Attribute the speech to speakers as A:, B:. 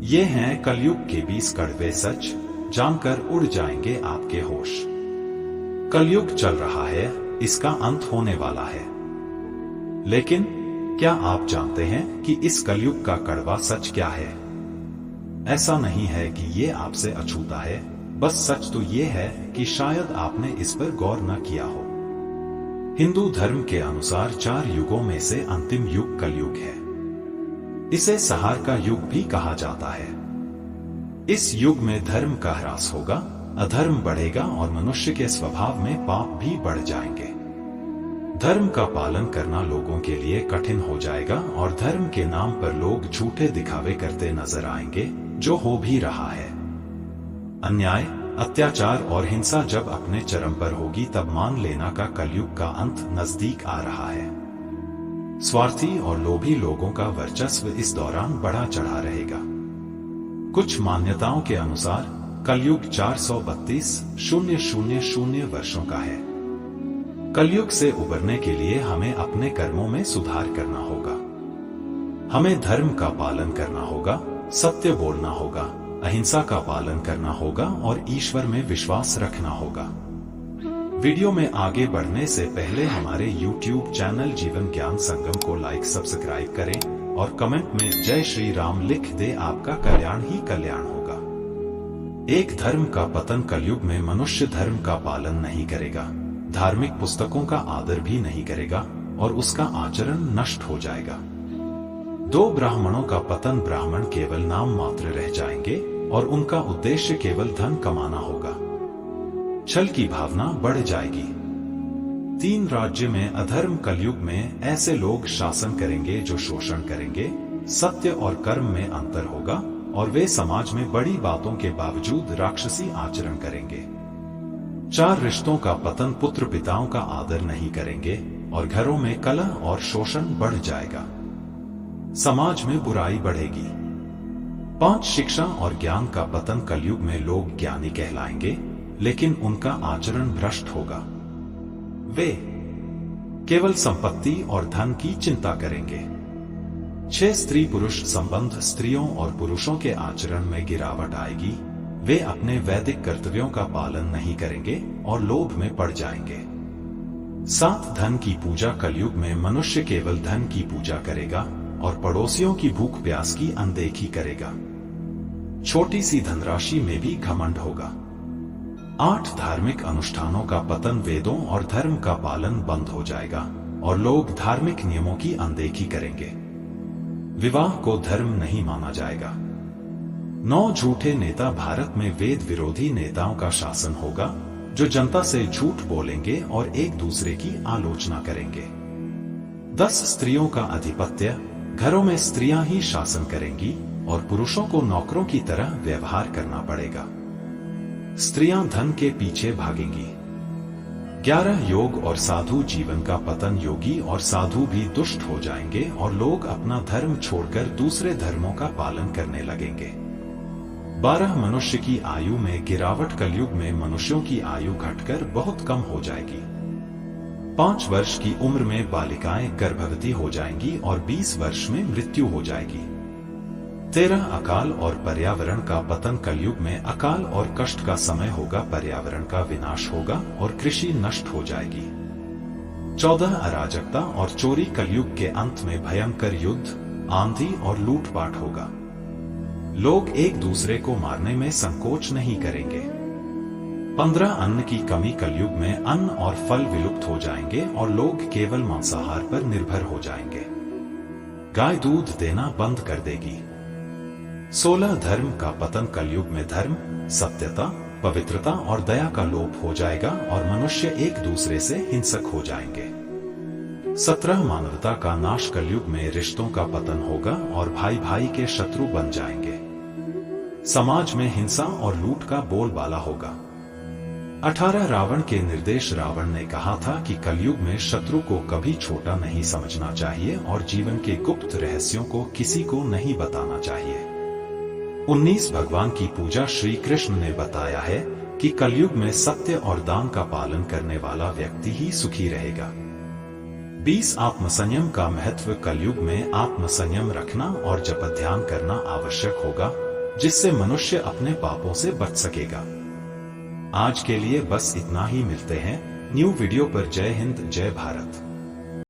A: ये हैं कलयुग के 20 कड़वे सच, जानकर उड़ जाएंगे आपके होश। कलयुग चल रहा है, इसका अंत होने वाला है। लेकिन क्या आप जानते हैं कि इस कलयुग का कड़वा सच क्या है? ऐसा नहीं है कि ये आपसे अछूता है, बस सच तो ये है कि शायद आपने इस पर गौर न किया हो। हिंदू धर्म के अनुसार 4 युगों में से अंतिम युग कलयुग है। इसे संहार का युग भी कहा जाता है। इस युग में धर्म का ह्रास होगा, अधर्म बढ़ेगा और मनुष्य के स्वभाव में पाप भी बढ़ जाएंगे। धर्म का पालन करना लोगों के लिए कठिन हो जाएगा और धर्म के नाम पर लोग झूठे दिखावे करते नजर आएंगे, जो हो भी रहा है। अन्याय, अत्याचार और हिंसा जब अपने चरम पर होगी तब मान लेना का कलयुग का अंत नजदीक आ रहा है। स्वार्थी और लोभी लोगों का वर्चस्व इस दौरान बढ़ा चढ़ा रहेगा। कुछ मान्यताओं के अनुसार कलयुग 432,000 वर्षों का है। कलयुग से उबरने के लिए हमें अपने कर्मों में सुधार करना होगा। हमें धर्म का पालन करना होगा, सत्य बोलना होगा, अहिंसा का पालन करना होगा और ईश्वर में विश्वास रखना होगा। वीडियो में आगे बढ़ने से पहले हमारे YouTube चैनल जीवन ज्ञान संगम को लाइक सब्सक्राइब करें और कमेंट में जय श्री राम लिख दे। आपका कल्याण ही कल्याण होगा। एक धर्म का पतन, कलयुग में मनुष्य धर्म का पालन नहीं करेगा, धार्मिक पुस्तकों का आदर भी नहीं करेगा और उसका आचरण नष्ट हो जाएगा। 2 ब्राह्मणों का पतन, ब्राह्मण केवल नाम मात्र रह जाएंगे और उनका उद्देश्य केवल धन कमाना होगा। छल की भावना बढ़ जाएगी। 3 राज्य में अधर्म, कलयुग में ऐसे लोग शासन करेंगे जो शोषण करेंगे। सत्य और कर्म में अंतर होगा और वे समाज में बड़ी बातों के बावजूद राक्षसी आचरण करेंगे। 4 रिश्तों का पतन, पुत्र पिताओं का आदर नहीं करेंगे और घरों में कलह और शोषण बढ़ जाएगा। समाज में बुराई बढ़ेगी। 5 शिक्षा और ज्ञान का पतन, कलयुग में लोग ज्ञानी कहलाएंगे लेकिन उनका आचरण भ्रष्ट होगा। वे केवल संपत्ति और धन की चिंता करेंगे। 6 स्त्री पुरुष संबंध, स्त्रियों और पुरुषों के आचरण में गिरावट आएगी। वे अपने वैदिक कर्तव्यों का पालन नहीं करेंगे और लोभ में पड़ जाएंगे। 7 धन की पूजा, कलयुग में मनुष्य केवल धन की पूजा करेगा और पड़ोसियों की भूख प्यास की अनदेखी करेगा। छोटी सी धनराशि में भी घमंड होगा। 8 धार्मिक अनुष्ठानों का पतन, वेदों और धर्म का पालन बंद हो जाएगा और लोग धार्मिक नियमों की अनदेखी करेंगे। विवाह को धर्म नहीं माना जाएगा। 9 झूठे नेता, भारत में वेद विरोधी नेताओं का शासन होगा जो जनता से झूठ बोलेंगे और एक दूसरे की आलोचना करेंगे। 10 स्त्रियों का आधिपत्य, घरों में स्त्रियां ही शासन करेंगी और पुरुषों को नौकरों की तरह व्यवहार करना पड़ेगा। स्त्रियां धन के पीछे भागेंगी। 11 योग और साधु जीवन का पतन, योगी और साधु भी दुष्ट हो जाएंगे और लोग अपना धर्म छोड़कर दूसरे धर्मों का पालन करने लगेंगे। 12 मनुष्य की आयु में गिरावट, कलयुग में मनुष्यों की आयु घटकर बहुत कम हो जाएगी। 5 वर्ष की उम्र में बालिकाएं गर्भवती हो जाएंगी और 20 वर्ष में मृत्यु हो जाएगी। 13 अकाल और पर्यावरण का पतन, कलयुग में अकाल और कष्ट का समय होगा, पर्यावरण का विनाश होगा और कृषि नष्ट हो जाएगी। 14 अराजकता और चोरी, कलयुग के अंत में भयंकर युद्ध, आंधी और लूटपाट होगा। लोग एक दूसरे को मारने में संकोच नहीं करेंगे। 15 अन्न की कमी, कलयुग में अन्न और फल विलुप्त हो जाएंगे और लोग केवल मांसाहार पर निर्भर हो जाएंगे। गाय दूध देना बंद कर देगी। 16 धर्म का पतन, कलयुग में धर्म, सत्यता, पवित्रता और दया का लोप हो जाएगा और मनुष्य एक दूसरे से हिंसक हो जाएंगे। 17 मानवता का नाश, कलयुग में रिश्तों का पतन होगा और भाई भाई के शत्रु बन जाएंगे। समाज में हिंसा और लूट का बोलबाला होगा। 18 रावण के निर्देश, रावण ने कहा था कि कलयुग में शत्रु को कभी छोटा नहीं समझना चाहिए और जीवन के गुप्त रहस्यों को किसी को नहीं बताना चाहिए। 19 भगवान की पूजा, श्री कृष्ण ने बताया है कि कलयुग में सत्य और दान का पालन करने वाला व्यक्ति ही सुखी रहेगा। 20 आत्मसंयम का महत्व, कलयुग में आत्मसंयम रखना और जप ध्यान करना आवश्यक होगा। जिससे मनुष्य अपने पापों से बच सकेगा। आज के लिए बस इतना ही। मिलते हैं न्यू वीडियो पर। जय हिंद, जय भारत।